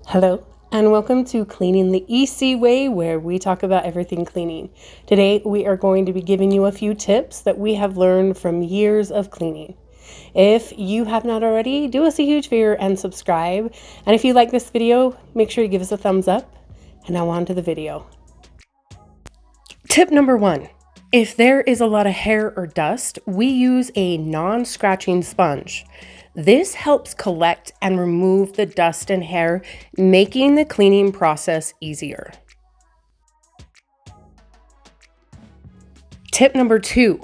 Hello, and welcome to Cleaning the EC Way, where we talk about everything cleaning. Today, we are going to be giving you a few tips that we have learned from years of cleaning. If you have not already, do us a huge favor and subscribe. And if you like this video, make sure you give us a thumbs up. And now on to the video. Tip number 1. If there is a lot of hair or dust, we use a non-scratching sponge. This helps collect and remove the dust and hair, making the cleaning process easier. Tip number 2.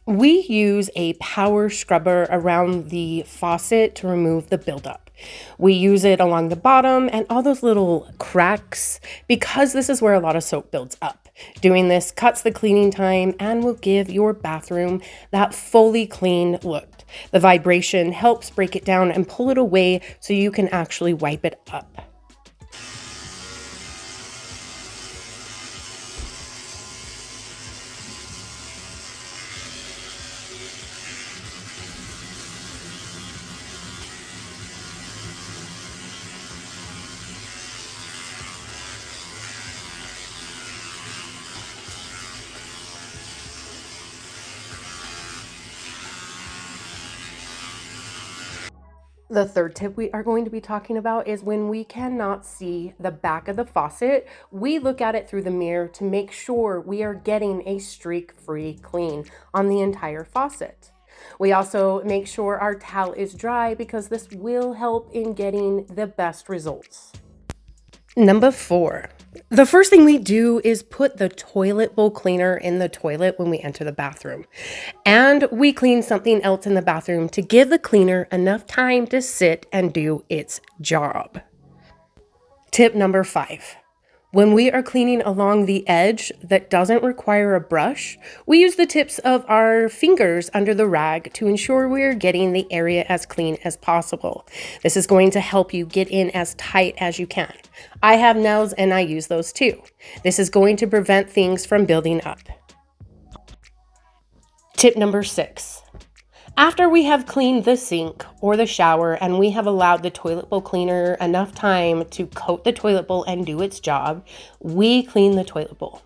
We use a power scrubber around the faucet to remove the buildup. We use it along the bottom and all those little cracks because this is where a lot of soap builds up. Doing this cuts the cleaning time and will give your bathroom that fully clean look. The vibration helps break it down and pull it away so you can actually wipe it up. The third tip we are going to be talking about is when we cannot see the back of the faucet, we look at it through the mirror to make sure we are getting a streak-free clean on the entire faucet. We also make sure our towel is dry because this will help in getting the best results. Number 4. The first thing we do is put the toilet bowl cleaner in the toilet when we enter the bathroom. And we clean something else in the bathroom to give the cleaner enough time to sit and do its job. Tip number 5. When we are cleaning along the edge that doesn't require a brush, we use the tips of our fingers under the rag to ensure we're getting the area as clean as possible. This is going to help you get in as tight as you can. I have nails and I use those too. This is going to prevent things from building up. Tip number 6. After we have cleaned the sink or the shower and we have allowed the toilet bowl cleaner enough time to coat the toilet bowl and do its job, we clean the toilet bowl.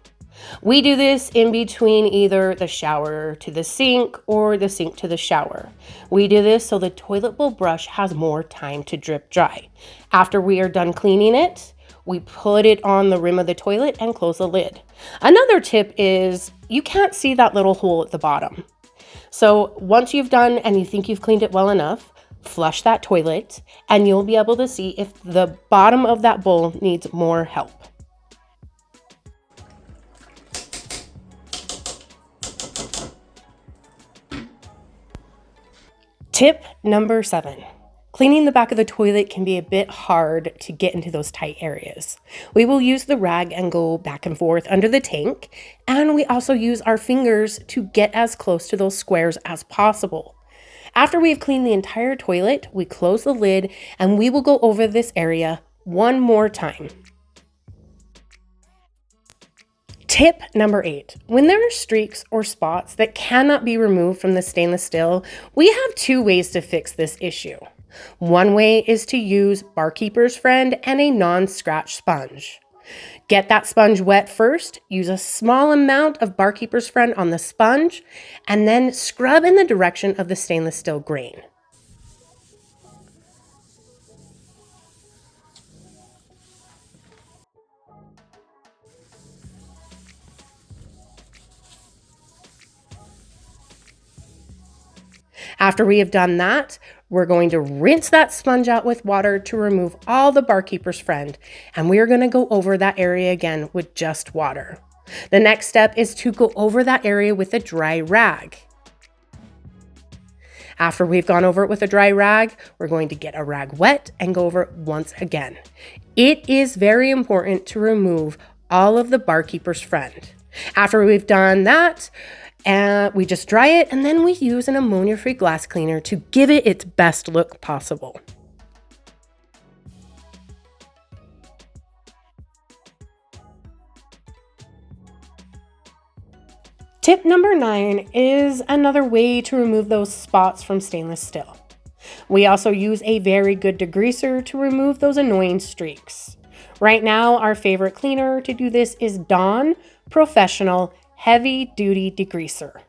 We do this in between either the shower to the sink or the sink to the shower. We do this so the toilet bowl brush has more time to drip dry. After we are done cleaning it, we put it on the rim of the toilet and close the lid. Another tip is you can't see that little hole at the bottom. So once you've done and you think you've cleaned it well enough, flush that toilet and you'll be able to see if the bottom of that bowl needs more help. Tip number 7. Cleaning the back of the toilet can be a bit hard to get into those tight areas. We will use the rag and go back and forth under the tank, and we also use our fingers to get as close to those squares as possible. After we've cleaned the entire toilet, we close the lid and we will go over this area one more time. Tip number 8. When there are streaks or spots that cannot be removed from the stainless steel, we have 2 ways to fix this issue. One way is to use Barkeeper's Friend and a non-scratch sponge. Get that sponge wet first, use a small amount of Barkeeper's Friend on the sponge, and then scrub in the direction of the stainless steel grain. After we have done that, we're going to rinse that sponge out with water to remove all the Barkeeper's Friend, and we are going to go over that area again with just water. The next step is to go over that area with a dry rag. After we've gone over it with a dry rag, we're going to get a rag wet and go over it once again. It is very important to remove all of the Barkeeper's Friend. After we've done that, we just dry it and then we use an ammonia-free glass cleaner to give it its best look possible. Tip number 9 is another way to remove those spots from stainless steel. We also use a very good degreaser to remove those annoying streaks. Right now, our favorite cleaner to do this is Dawn Professional Heavy Duty Degreaser.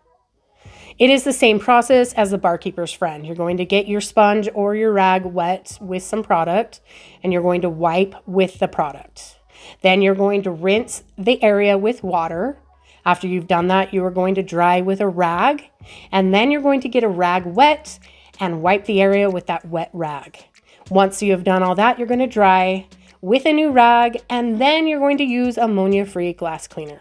It is the same process as the barkeeper's friend. You're going to get your sponge or your rag wet with some product, and you're going to wipe with the product. Then you're going to rinse the area with water. After you've done that, you are going to dry with a rag, and then you're going to get a rag wet and wipe the area with that wet rag. Once you have done all that, you're going to dry with a new rag, and then you're going to use ammonia-free glass cleaner.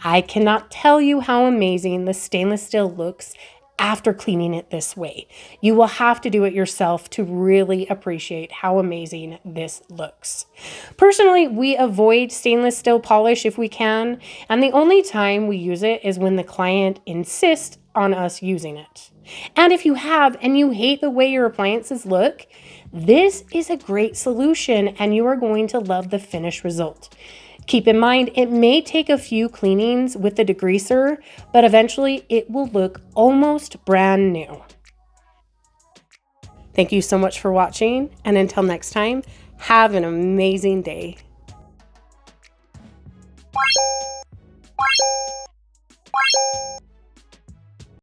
I cannot tell you how amazing the stainless steel looks after cleaning it this way. You will have to do it yourself to really appreciate how amazing this looks. Personally, we avoid stainless steel polish if we can, and the only time we use it is when the client insists on us using it. And if you have and you hate the way your appliances look, this is a great solution and you are going to love the finished result. Keep in mind, it may take a few cleanings with the degreaser, but eventually it will look almost brand new. Thank you so much for watching, and until next time, have an amazing day.